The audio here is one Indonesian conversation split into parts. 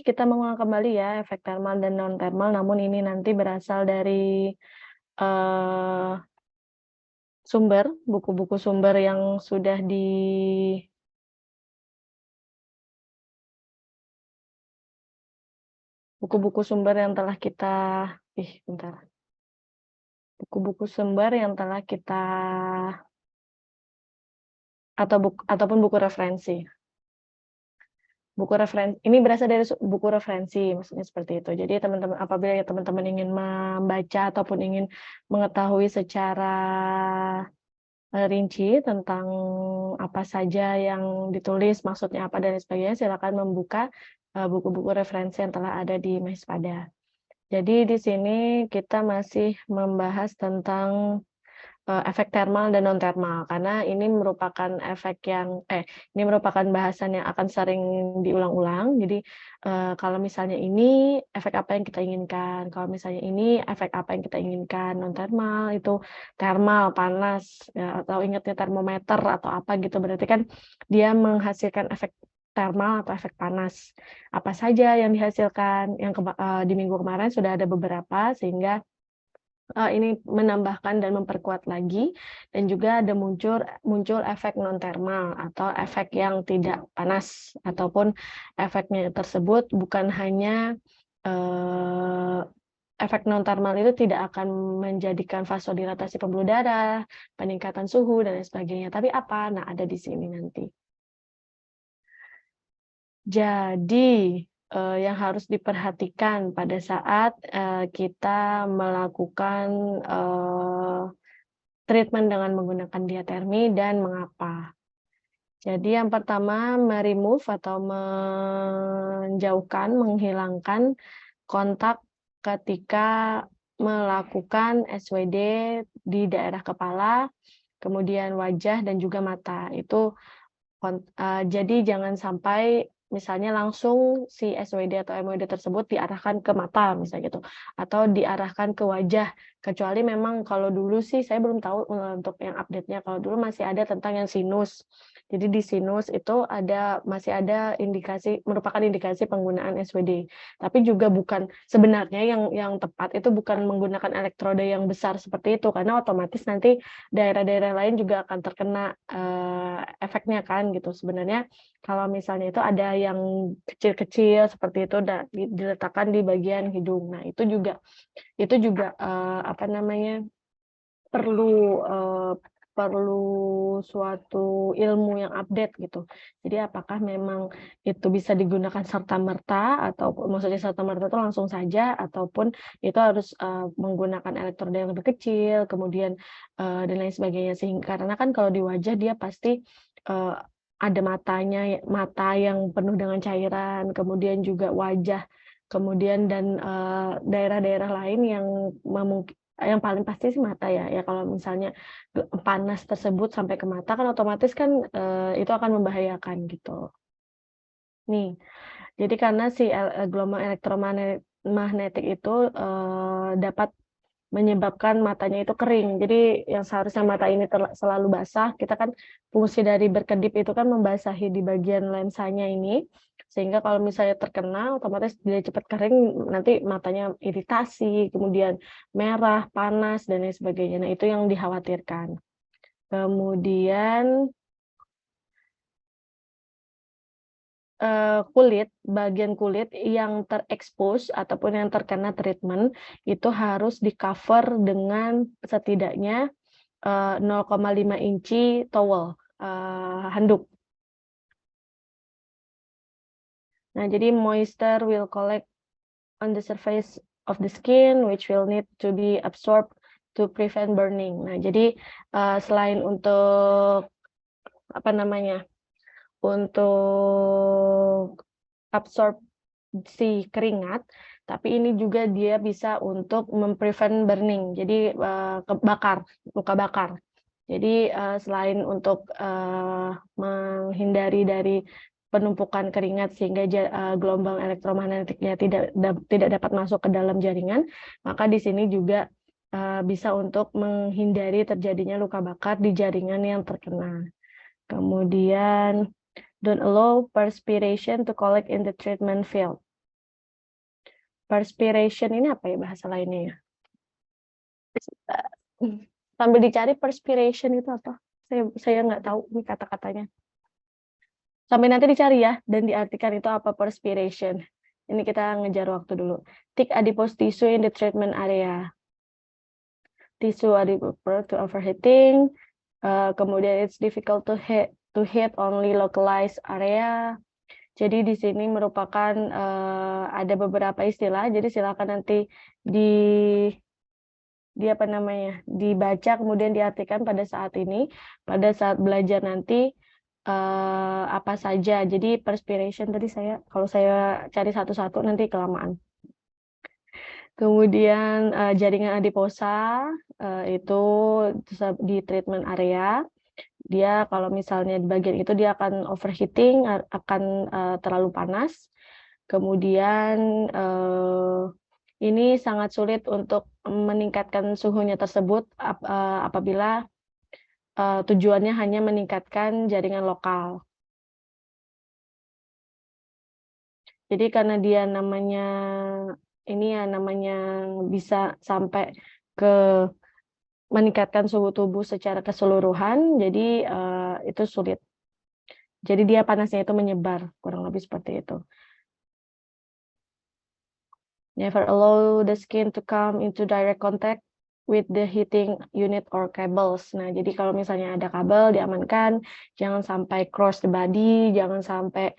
kita mengulang kembali ya efek thermal dan non thermal, namun ini nanti berasal dari eee, sumber, buku-buku sumber yang sudah buku-buku sumber yang telah kita bentar, buku-buku sumber yang telah kita ataupun buku referensi. Ini berasal dari buku referensi, maksudnya seperti itu. Jadi teman-teman apabila ya teman-teman ingin membaca ataupun ingin mengetahui secara rinci tentang apa saja yang ditulis, maksudnya apa dan lain sebagainya, silakan membuka buku-buku referensi yang telah ada di Mahispada. Jadi di sini kita masih membahas tentang efek thermal dan non thermal, karena ini merupakan ini merupakan bahasan yang akan sering diulang-ulang. Jadi, kalau misalnya ini efek apa yang kita inginkan, kalau misalnya ini efek apa yang kita inginkan. Non thermal itu thermal, panas, ya, atau ingatnya termometer atau apa gitu, berarti kan dia menghasilkan efek thermal atau efek panas. Apa saja yang dihasilkan, di minggu kemarin sudah ada beberapa, sehingga ini menambahkan dan memperkuat lagi, dan juga ada muncul efek non thermal atau efek yang tidak panas, ataupun efeknya tersebut bukan hanya efek non thermal itu tidak akan menjadikan vasodilatasi pembuluh darah, peningkatan suhu dan lain sebagainya. Tapi apa? Nah, ada di sini nanti. Jadi, yang harus diperhatikan pada saat kita melakukan treatment dengan menggunakan diatermi dan mengapa. Jadi yang pertama, me-remove atau menghilangkan kontak ketika melakukan SWD di daerah kepala, kemudian wajah dan juga mata. Jadi jangan sampai misalnya langsung si SWD atau MWD tersebut diarahkan ke mata misalnya gitu, atau diarahkan ke wajah, kecuali memang kalau dulu sih saya belum tahu untuk yang update-nya, kalau dulu masih ada tentang yang sinus. Jadi di sinus itu masih ada merupakan indikasi penggunaan SWD. Tapi juga bukan sebenarnya yang tepat itu bukan menggunakan elektroda yang besar seperti itu, karena otomatis nanti daerah-daerah lain juga akan terkena efeknya kan gitu. Sebenarnya kalau misalnya itu ada yang kecil-kecil seperti itu diletakkan di bagian hidung. Nah, itu juga apa namanya, perlu suatu ilmu yang update gitu. Jadi apakah memang itu bisa digunakan serta-merta, atau maksudnya serta-merta itu langsung saja, ataupun itu harus menggunakan elektroda yang lebih kecil, kemudian dan lain sebagainya. Karena kan kalau di wajah dia pasti ada mata yang penuh dengan cairan, kemudian juga wajah, kemudian dan daerah-daerah lain yang paling pasti sih mata ya. Ya kalau misalnya panas tersebut sampai ke mata kan otomatis kan itu akan membahayakan gitu. Nih, jadi karena si gelombang elektromagnetik itu dapat menyebabkan matanya itu kering. Jadi yang seharusnya mata ini selalu basah, kita kan fungsi dari berkedip itu kan membasahi di bagian lensanya ini, sehingga kalau misalnya terkena otomatis dia cepat kering, nanti matanya iritasi, kemudian merah, panas, dan lain sebagainya. Nah, itu yang dikhawatirkan. Kemudian bagian kulit yang terekspos ataupun yang terkena treatment itu harus di-cover dengan setidaknya 0,5 inci towel, handuk. Nah, jadi moisture will collect on the surface of the skin, which will need to be absorbed to prevent burning. Nah, jadi selain untuk apa namanya, untuk absorpsi keringat, tapi ini juga dia bisa untuk memprevent burning, jadi luka bakar. Jadi selain untuk menghindari dari penumpukan keringat sehingga gelombang elektromagnetiknya tidak dapat masuk ke dalam jaringan, maka di sini juga bisa untuk menghindari terjadinya luka bakar di jaringan yang terkena. Kemudian don't allow perspiration to collect in the treatment field. Perspiration ini apa ya bahasa lainnya ya? Sambil dicari perspiration itu apa? Saya nggak tahu nih kata-katanya. Sampai nanti dicari ya dan diartikan itu apa perspiration. Ini kita ngejar waktu dulu. Thick adipose tissue in the treatment area. Tissue adipose to overheating. Kemudian it's difficult to hit only localized area. Jadi di sini merupakan ada beberapa istilah. Jadi silakan nanti apa namanya dibaca kemudian diartikan pada saat ini, pada saat belajar nanti apa saja. Jadi perspiration tadi kalau saya cari satu-satu nanti kelamaan. Kemudian jaringan adiposa itu di treatment area. Dia kalau misalnya di bagian itu dia akan overheating, akan terlalu panas. Kemudian ini sangat sulit untuk meningkatkan suhunya tersebut apabila tujuannya hanya meningkatkan jaringan lokal. Jadi karena dia namanya bisa sampai ke meningkatkan suhu tubuh secara keseluruhan, jadi itu sulit. Jadi dia panasnya itu menyebar, kurang lebih seperti itu. Never allow the skin to come into direct contact with the heating unit or cables. Nah, jadi kalau misalnya ada kabel diamankan, jangan sampai cross the body, jangan sampai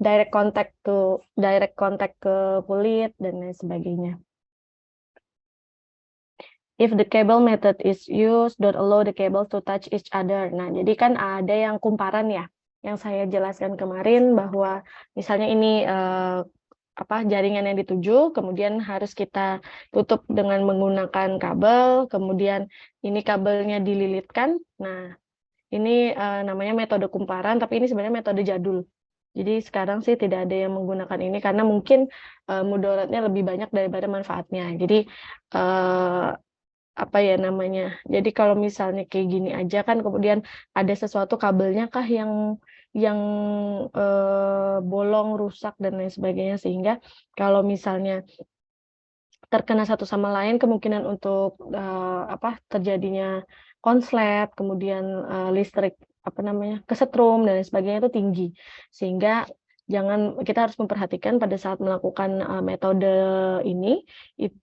direct contact ke kulit dan lain sebagainya. If the cable method is used, don't allow the cable to touch each other. Nah, jadi kan ada yang kumparan ya, yang saya jelaskan kemarin bahwa misalnya ini jaringan yang dituju, kemudian harus kita tutup dengan menggunakan kabel, kemudian ini kabelnya dililitkan. Nah, ini namanya metode kumparan, tapi ini sebenarnya metode jadul. Jadi sekarang sih tidak ada yang menggunakan ini karena mungkin mudaratnya lebih banyak daripada manfaatnya. Jadi jadi kalau misalnya kayak gini aja kan kemudian ada sesuatu kabelnya kah yang bolong, rusak dan lain sebagainya, sehingga kalau misalnya terkena satu sama lain kemungkinan untuk terjadinya konslet, kemudian listrik kesetrum dan lain sebagainya itu tinggi, sehingga kita harus memperhatikan pada saat melakukan metode ini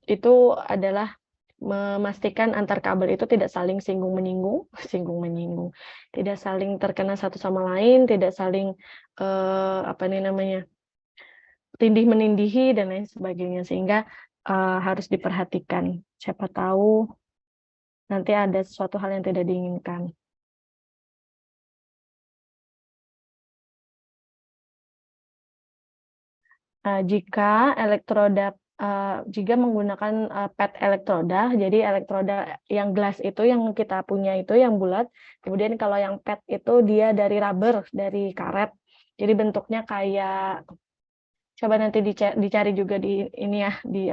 itu adalah memastikan antar kabel itu tidak saling singgung menyinggung, tidak saling terkena satu sama lain, tidak saling tindih menindihi dan lain sebagainya, sehingga harus diperhatikan. Siapa tahu nanti ada sesuatu hal yang tidak diinginkan. Jika elektroda jika menggunakan pad elektroda, jadi elektroda yang gelas itu yang kita punya itu yang bulat, kemudian kalau yang pad itu dia dari rubber, dari karet, jadi bentuknya kayak, coba nanti dicari juga di ini ya, di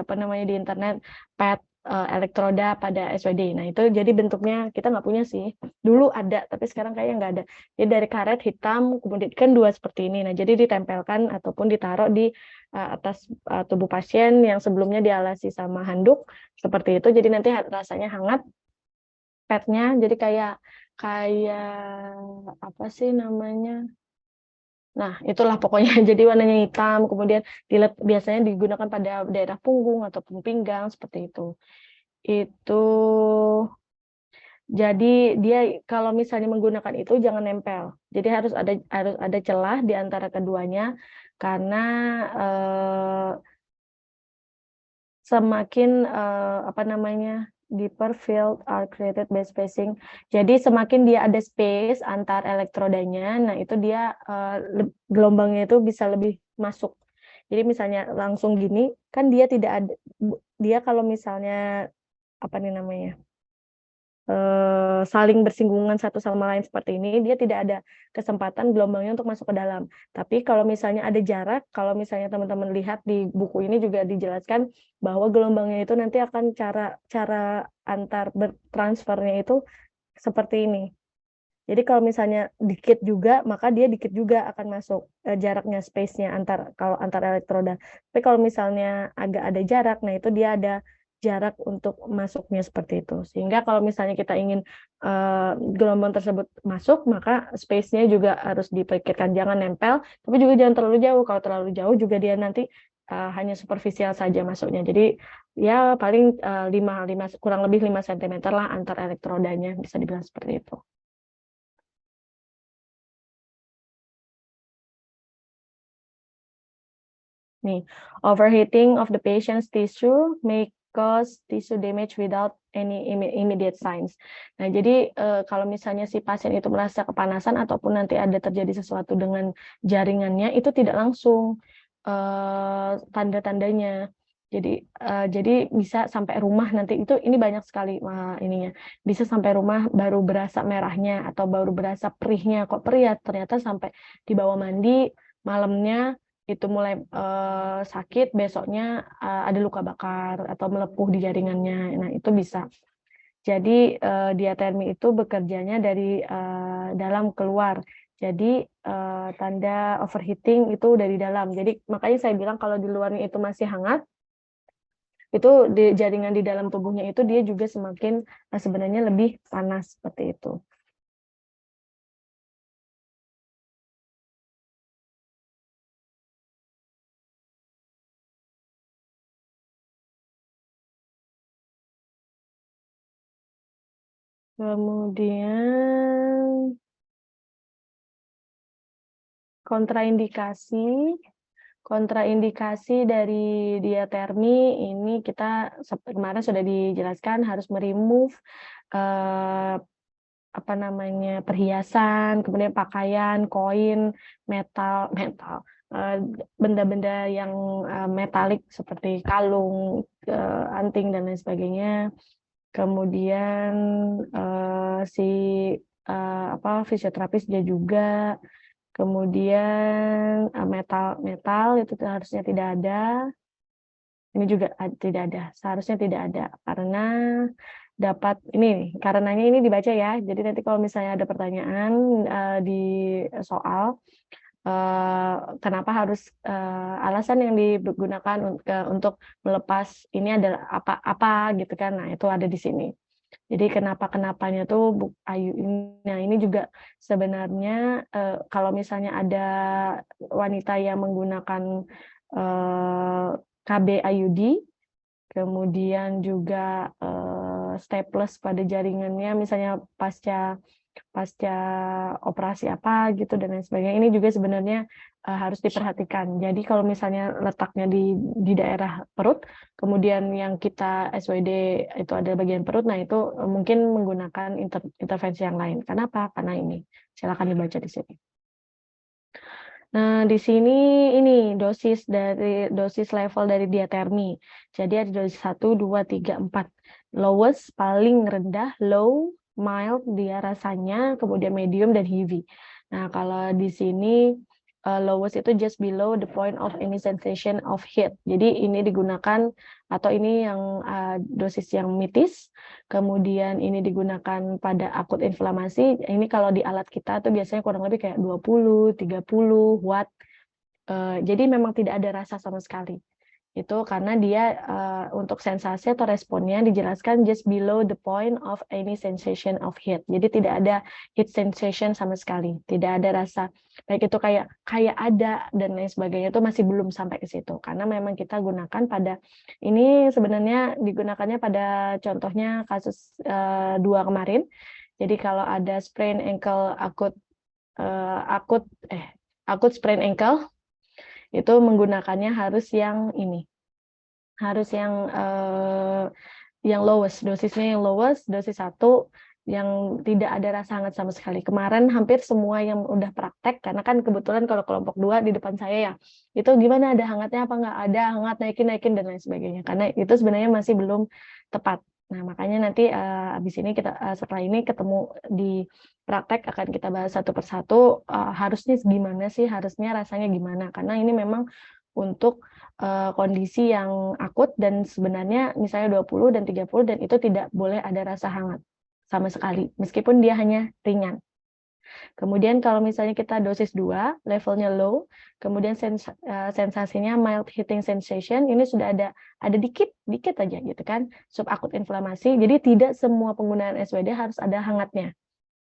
internet, pad elektroda pada SWD. Nah itu jadi bentuknya kita nggak punya sih, dulu ada tapi sekarang kayaknya nggak ada. Jadi dari karet hitam, kemudian kan dua seperti ini. Nah jadi ditempelkan ataupun ditaruh di atas tubuh pasien yang sebelumnya dialasi sama handuk seperti itu. Jadi nanti rasanya hangat padnya, jadi kayak apa sih namanya? Nah, itulah pokoknya. Jadi warnanya hitam, kemudian biasanya digunakan pada daerah punggung ataupun pinggang seperti itu. Jadi dia kalau misalnya menggunakan itu jangan nempel. Jadi harus ada celah di antara keduanya karena semakin deeper field are created by spacing. Jadi semakin dia ada space antar elektrodanya, nah itu dia gelombangnya itu bisa lebih masuk. Jadi misalnya langsung gini, kan dia tidak ada, dia kalau misalnya saling bersinggungan satu sama lain seperti ini, dia tidak ada kesempatan gelombangnya untuk masuk ke dalam. Tapi kalau misalnya ada jarak, kalau misalnya teman-teman lihat di buku ini juga dijelaskan bahwa gelombangnya itu nanti akan cara antar bertransfernya itu seperti ini. Jadi kalau misalnya dikit juga, maka dia dikit juga akan masuk, jaraknya, space-nya kalau antar elektroda. Tapi kalau misalnya agak ada jarak, nah itu dia ada jarak untuk masuknya seperti itu. Sehingga kalau misalnya kita ingin, gelombang tersebut masuk, maka space-nya juga harus dipikirkan, jangan nempel, tapi juga jangan terlalu jauh. Kalau terlalu jauh juga dia nanti, hanya superficial saja masuknya. Jadi, ya paling, 5 kurang lebih 5 sentimeter lah antar elektrodanya, bisa dibilang seperti itu. Nih, overheating of the patient's tissue may cause tissue damage without any immediate signs. Nah, jadi kalau misalnya si pasien itu merasa kepanasan ataupun nanti ada terjadi sesuatu dengan jaringannya, itu tidak langsung tanda-tandanya. Jadi bisa sampai rumah nanti ini banyak sekali ininya. Bisa sampai rumah baru berasa merahnya atau baru berasa perihnya. Kok perih ya? Ternyata sampai dibawa mandi malamnya itu mulai sakit, besoknya ada luka bakar atau melepuh di jaringannya. Nah, itu bisa. Jadi diatermi itu bekerjanya dari dalam keluar. Jadi tanda overheating itu dari dalam. Jadi makanya saya bilang kalau di luarnya itu masih hangat, itu jaringan di dalam tubuhnya itu dia juga semakin sebenarnya lebih panas seperti itu. Kemudian kontraindikasi dari diatermi ini kita kemarin sudah dijelaskan harus remove perhiasan, kemudian pakaian, koin, metal, benda-benda yang metalik seperti kalung, anting dan lain sebagainya. Kemudian fisioterapis dia juga. Kemudian metal itu harusnya tidak ada. Ini juga tidak ada, seharusnya tidak ada karena karenanya ini dibaca ya. Jadi nanti kalau misalnya ada pertanyaan di soal kenapa harus alasan yang digunakan untuk melepas ini adalah apa gitu kan. Nah, itu ada di sini. Jadi kenapanya tuh nah ini juga sebenarnya kalau misalnya ada wanita yang menggunakan KB IUD, kemudian juga staples pada jaringannya, misalnya pasca operasi apa gitu dan lain sebagainya. Ini juga sebenarnya harus diperhatikan. Jadi kalau misalnya letaknya di daerah perut, kemudian yang kita SWD itu ada bagian perut, nah itu mungkin menggunakan intervensi yang lain. Kenapa? Karena ini. Silakan dibaca di sini. Nah, di sini ini dosis level dari diatermi. Jadi ada dosis 1, 2, 3, 4. Lowest paling rendah, low, mild dia rasanya, kemudian medium dan heavy. Nah, kalau di sini lowest itu just below the point of any sensation of heat. Jadi ini digunakan atau ini yang dosis yang mitis. Kemudian ini digunakan pada akut inflamasi. Ini kalau di alat kita tuh biasanya kurang lebih kayak 20, 30 watt. Jadi memang tidak ada rasa sama sekali. Itu karena dia untuk sensasi atau responnya dijelaskan just below the point of any sensation of heat. Jadi tidak ada heat sensation sama sekali. Tidak ada rasa baik itu kayak ada dan lain sebagainya, itu masih belum sampai ke situ. Karena memang kita gunakan pada ini sebenarnya digunakannya pada contohnya kasus 2 kemarin. Jadi kalau ada sprain ankle akut sprain ankle itu menggunakannya harus yang ini, harus yang lowest, dosisnya yang lowest, dosis 1 yang tidak ada rasa hangat sama sekali. Kemarin hampir semua yang udah praktek, karena kan kebetulan kalau kelompok 2 di depan saya ya, itu gimana, ada hangatnya apa nggak ada, hangat, naikin dan lain sebagainya, karena itu sebenarnya masih belum tepat. Nah, makanya nanti habis ini setelah ini ketemu di praktek akan kita bahas satu persatu harusnya gimana sih, harusnya rasanya gimana, karena ini memang untuk kondisi yang akut dan sebenarnya misalnya 20 dan 30 dan itu tidak boleh ada rasa hangat sama sekali meskipun dia hanya ringan. Kemudian kalau misalnya kita dosis 2, levelnya low, kemudian sensasinya mild heating sensation, ini sudah ada dikit aja gitu kan, subakut inflamasi. Jadi tidak semua penggunaan SWD harus ada hangatnya.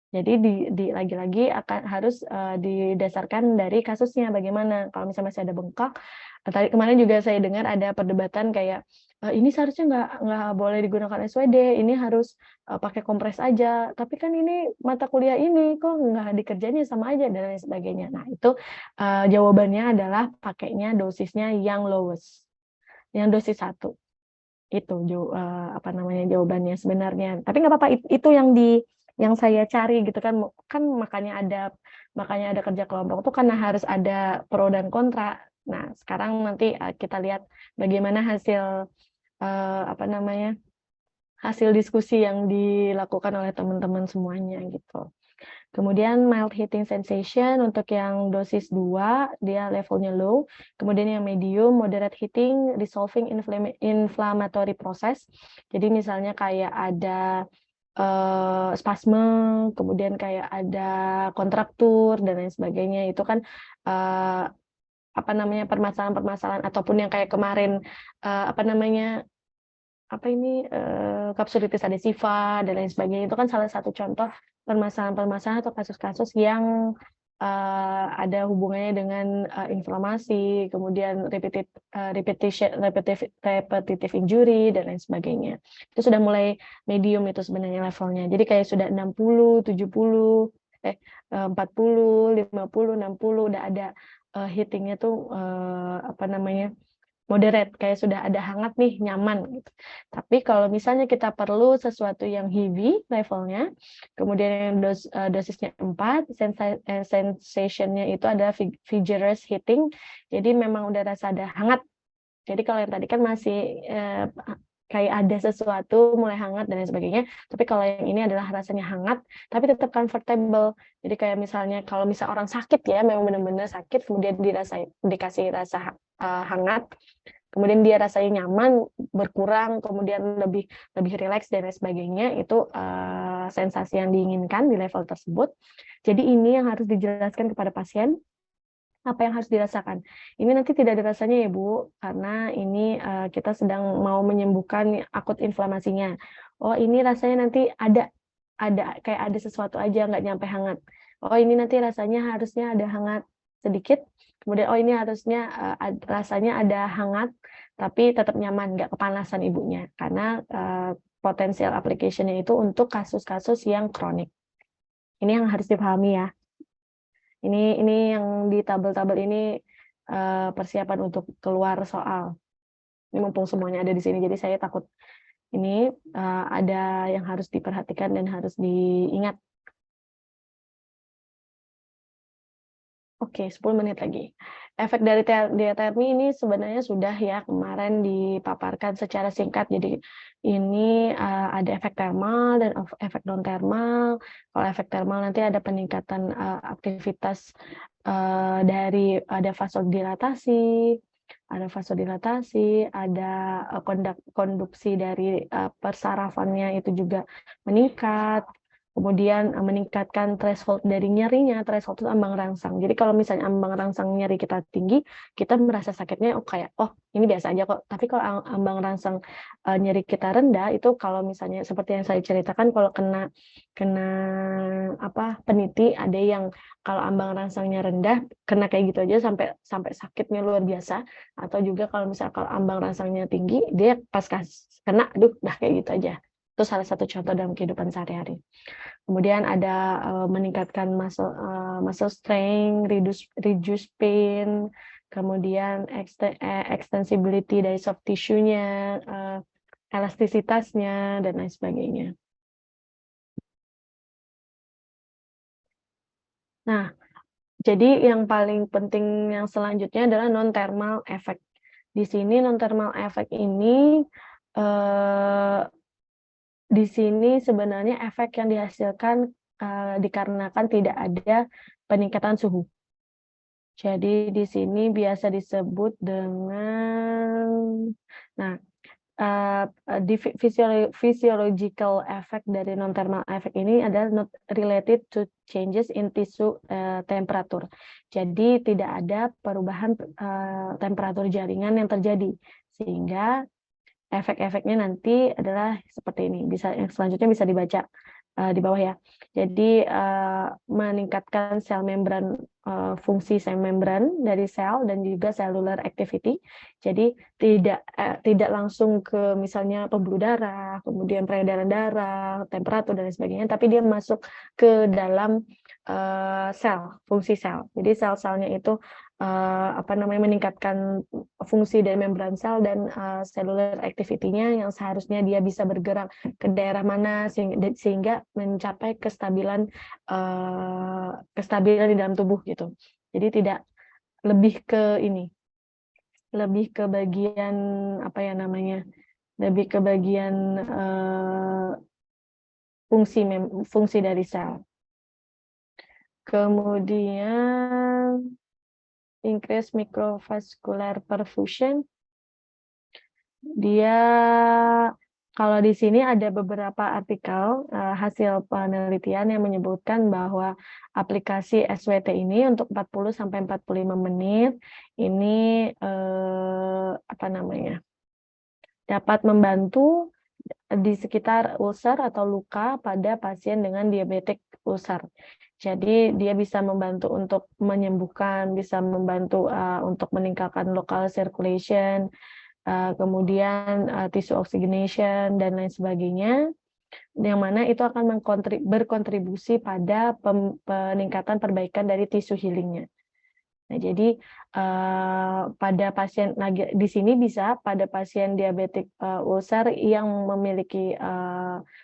Jadi lagi-lagi akan harus didasarkan dari kasusnya bagaimana. Kalau misalnya masih ada bengkak, tadi kemarin juga saya dengar ada perdebatan kayak ini seharusnya nggak boleh digunakan SWD, ini harus pakai kompres aja. Tapi kan ini mata kuliah ini kok nggak dikerjanya sama aja dan lain sebagainya. Nah itu jawabannya adalah pakainya dosisnya yang lowest, yang dosis 1 itu apa namanya jawabannya sebenarnya. Tapi nggak apa-apa, itu yang saya cari gitu kan makanya ada kerja kelompok tuh karena harus ada pro dan kontra. Nah sekarang nanti kita lihat bagaimana hasil apa namanya hasil diskusi yang dilakukan oleh teman-teman semuanya gitu. Kemudian mild heating sensation untuk yang dosis 2 dia levelnya low. Kemudian yang medium moderate heating resolving inflammatory process. Jadi misalnya kayak ada spasme, kemudian kayak ada kontraktur dan lain sebagainya. Itu kan apa namanya permasalahan-permasalahan ataupun yang kayak kemarin apa namanya kapsulitis adhesiva dan lain sebagainya, itu kan salah satu contoh permasalahan-permasalahan atau kasus-kasus yang ada hubungannya dengan inflamasi, kemudian repetitive injury dan lain sebagainya. Itu sudah mulai medium itu sebenarnya levelnya. Jadi kayak sudah 60, 70, 40, 50, 60 udah ada heatingnya tuh apa namanya moderate, kayak sudah ada hangat nih, nyaman gitu. Tapi kalau misalnya kita perlu sesuatu yang heavy levelnya, kemudian yang dosisnya 4, sensation-nya itu ada vigorous heating, jadi memang udah rasa ada hangat. Jadi kalau yang tadi kan masih kayak ada sesuatu mulai hangat dan lain sebagainya, tapi kalau yang ini adalah rasanya hangat tapi tetap comfortable. Jadi kayak misalnya kalau misal orang sakit ya, memang benar-benar sakit kemudian dikasih rasa hangat, kemudian dia rasanya nyaman, berkurang, kemudian lebih rileks dan lain sebagainya, itu sensasi yang diinginkan di level tersebut. Jadi ini yang harus dijelaskan kepada pasien apa yang harus dirasakan. Ini nanti tidak ada rasanya ya Bu, karena ini kita sedang mau menyembuhkan akut inflamasinya. Oh ini rasanya nanti ada kayak ada sesuatu aja nggak nyampe hangat. Oh ini nanti rasanya harusnya ada hangat sedikit. Kemudian oh ini harusnya rasanya ada hangat tapi tetap nyaman, nggak kepanasan ibunya. Karena potensial application-nya itu untuk kasus-kasus yang kronik. Ini yang harus dipahami ya. Ini yang di tabel-tabel ini persiapan untuk keluar soal. Ini mumpung semuanya ada di sini, jadi saya takut ini ada yang harus diperhatikan dan harus diingat. Oke, 10 menit lagi. Efek dari diatermi ini sebenarnya sudah ya kemarin dipaparkan secara singkat. Jadi ini ada efek termal dan efek non termal. Kalau efek termal nanti ada peningkatan aktivitas dari ada vasodilatasi, ada konduksi dari persarafannya itu juga meningkat. Kemudian meningkatkan threshold dari nyerinya, threshold itu ambang rangsang. Jadi kalau misalnya ambang rangsang nyeri kita tinggi, kita merasa sakitnya ini biasa aja kok. Tapi kalau ambang rangsang nyeri kita rendah, itu kalau misalnya seperti yang saya ceritakan, kalau kena peniti, ada yang kalau ambang rangsangnya rendah, kena kayak gitu aja sampai sakitnya luar biasa. Atau juga kalau misalnya kalau ambang rangsangnya tinggi, dia pas kena, dah kayak gitu aja. Itu salah satu contoh dalam kehidupan sehari-hari. Kemudian ada meningkatkan muscle strength, reduce pain, kemudian extensibility dari soft tissue-nya, elastisitasnya, dan lain sebagainya. Nah, jadi yang paling penting yang selanjutnya adalah non-thermal effect. Di sini non-thermal effect ini di sini sebenarnya efek yang dihasilkan dikarenakan tidak ada peningkatan suhu. Jadi di sini biasa disebut dengan, physiological effect dari non-thermal effect ini adalah not related to changes in tissue temperature. Jadi tidak ada perubahan temperatur jaringan yang terjadi, sehingga efek-efeknya nanti adalah seperti ini. Yang selanjutnya bisa dibaca di bawah ya. Jadi meningkatkan sel membran, fungsi sel membran dari sel dan juga cellular activity. Jadi tidak langsung ke misalnya pembuluh darah, kemudian peredaran darah, temperatur dan sebagainya, tapi dia masuk ke dalam sel, fungsi sel. Jadi sel-selnya itu meningkatkan fungsi dari membran sel dan cellular activity-nya yang seharusnya dia bisa bergerak ke daerah mana sehingga mencapai kestabilan di dalam tubuh gitu. Jadi tidak lebih ke ini, lebih ke bagian lebih ke bagian fungsi dari sel. Kemudian increase microvascular perfusion. Dia kalau di sini ada beberapa artikel hasil penelitian yang menyebutkan bahwa aplikasi SWT ini untuk 40 sampai 45 menit ini dapat membantu di sekitar ulcer atau luka pada pasien dengan diabetik ulcer. Jadi dia bisa membantu untuk menyembuhkan, bisa membantu untuk meningkatkan local circulation, kemudian tissue oxygenation dan lain sebagainya, yang mana itu akan berkontribusi pada peningkatan perbaikan dari tissue healingnya. Nah, jadi pada pasien di sini bisa pada pasien diabetik ulcer yang memiliki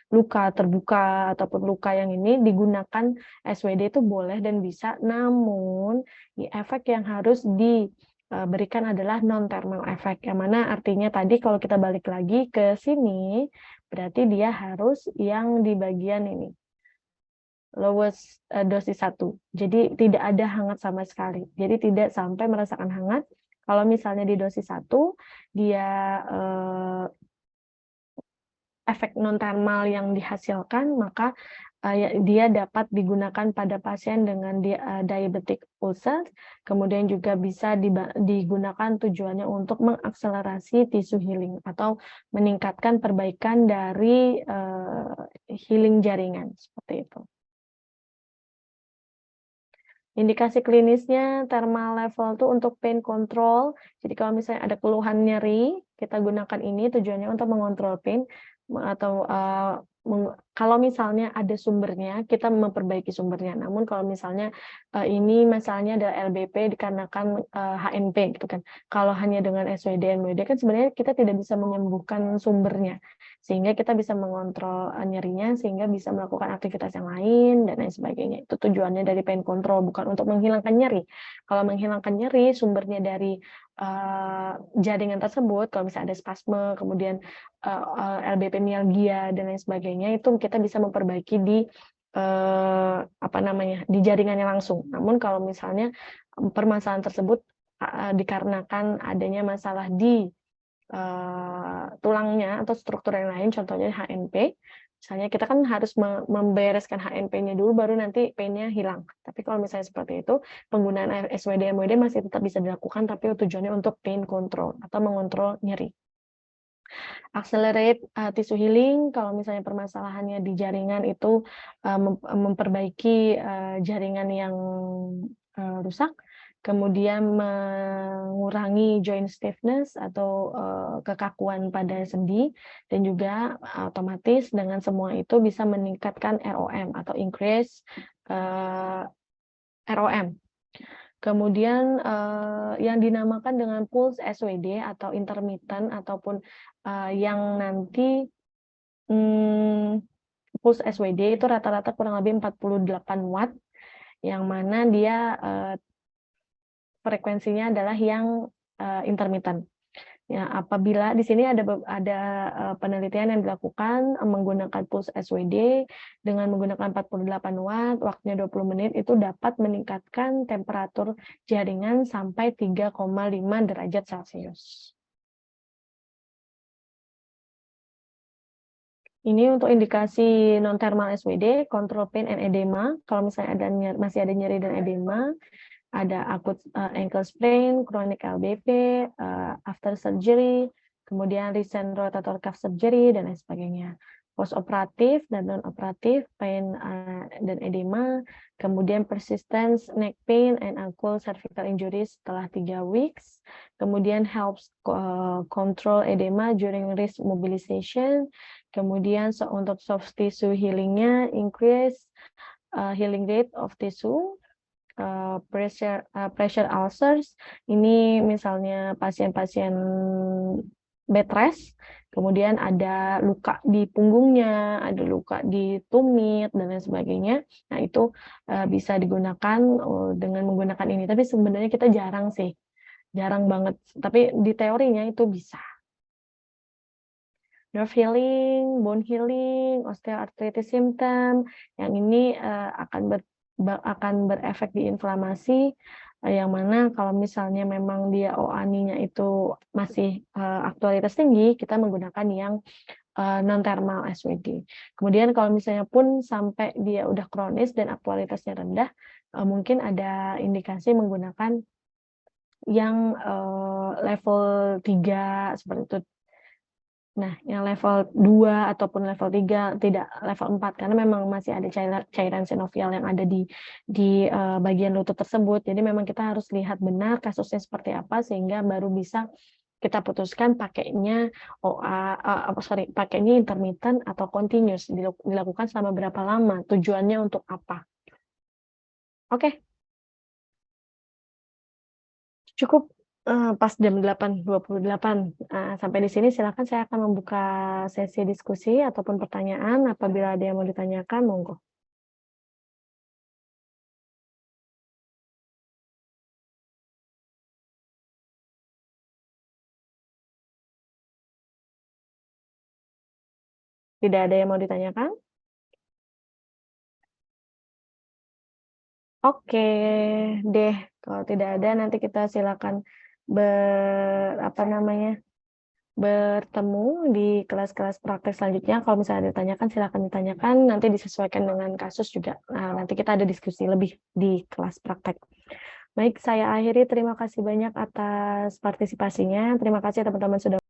luka terbuka ataupun luka yang ini digunakan SWT itu boleh dan bisa, namun efek yang harus diberikan adalah non-thermal effect, yang mana artinya tadi kalau kita balik lagi ke sini berarti dia harus yang di bagian ini, lowest dosis 1. Jadi tidak ada hangat sama sekali. Jadi tidak sampai merasakan hangat. Kalau misalnya di dosis 1 dia efek non-thermal yang dihasilkan, maka dia dapat digunakan pada pasien dengan diabetic ulcer, kemudian juga bisa digunakan tujuannya untuk mengakselerasi tissue healing atau meningkatkan perbaikan dari healing jaringan, seperti itu. Indikasi klinisnya thermal level itu untuk pain control. Jadi kalau misalnya ada keluhan nyeri, kita gunakan ini tujuannya untuk mengontrol pain atau kalau misalnya ada sumbernya, kita memperbaiki sumbernya. Namun kalau misalnya ini masalahnya adalah LBP dikarenakan HNP gitu kan. Kalau hanya dengan SWT, MWD kan sebenarnya kita tidak bisa menyembuhkan sumbernya. Sehingga kita bisa mengontrol nyerinya, sehingga bisa melakukan aktivitas yang lain dan lain sebagainya. Itu tujuannya dari pain control, bukan untuk menghilangkan nyeri. Kalau menghilangkan nyeri, sumbernya dari jaringan tersebut, kalau misalnya ada spasme, kemudian LBP mialgia dan lain sebagainya, itu kita bisa memperbaiki di di jaringannya langsung. Namun kalau misalnya permasalahan tersebut dikarenakan adanya masalah di tulangnya atau struktur yang lain, contohnya HNP, misalnya kita kan harus membereskan HNP-nya dulu baru nanti pain-nya hilang. Tapi kalau misalnya seperti itu, penggunaan SWT, MWD masih tetap bisa dilakukan, tapi tujuannya untuk pain control atau mengontrol nyeri. Accelerate tissue healing, kalau misalnya permasalahannya di jaringan itu memperbaiki jaringan yang rusak, kemudian mengurangi joint stiffness atau kekakuan pada sendi, dan juga otomatis dengan semua itu bisa meningkatkan ROM atau increase ROM. Kemudian yang dinamakan dengan pulse SWT atau intermittent ataupun yang nanti pulse SWT itu rata-rata kurang lebih 48 watt, yang mana dia frekuensinya adalah yang intermittent. Ya, apabila di sini ada penelitian yang dilakukan menggunakan pulse SWT dengan menggunakan 48 watt, waktunya 20 menit, itu dapat meningkatkan temperatur jaringan sampai 3,5 derajat Celcius. Ini untuk indikasi non-thermal SWD, control pain and edema. Kalau misalnya masih ada nyeri dan edema, ada akut ankle sprain, chronic LBP, after surgery, kemudian recent rotator cuff surgery, dan lain sebagainya. Post-operatif dan non-operatif, pain dan edema, kemudian persistence neck pain and ankle cervical injury setelah 3 weeks, kemudian helps control edema during wrist mobilization, kemudian untuk soft tissue healingnya, increase healing rate of tissue, pressure ulcers, ini misalnya pasien-pasien bed rest, kemudian ada luka di punggungnya, ada luka di tumit, dan lain sebagainya. Nah, itu bisa digunakan dengan menggunakan ini. Tapi sebenarnya kita jarang sih, jarang banget. Tapi di teorinya itu bisa. Nerve healing, bone healing, osteoarthritis symptom, yang ini akan berefek di inflamasi, yang mana kalau misalnya memang dia OANI-nya itu masih aktualitas tinggi, kita menggunakan yang non-thermal SWD. Kemudian kalau misalnya pun sampai dia udah kronis dan aktualitasnya rendah, mungkin ada indikasi menggunakan yang level 3 seperti itu. Nah, yang level 2 ataupun level 3, tidak level 4, karena memang masih ada cairan sinovial yang ada di bagian lutut tersebut. Jadi memang kita harus lihat benar kasusnya seperti apa, sehingga baru bisa kita putuskan pakainya pakainya intermittent atau continuous, dilakukan selama berapa lama, tujuannya untuk apa. Oke. Cukup pas jam 8.28. Sampai di sini silakan, saya akan membuka sesi diskusi ataupun pertanyaan. Apabila ada yang mau ditanyakan, monggo. Tidak ada yang mau ditanyakan? Oke deh, kalau tidak ada nanti kita silakan bertemu di kelas-kelas praktek selanjutnya. Kalau misalnya ada ditanyakan, silakan ditanyakan, nanti disesuaikan dengan kasus juga. Nanti kita ada diskusi lebih di kelas praktek. Baik, saya akhiri. Terima kasih banyak atas partisipasinya. Terima kasih teman-teman sudah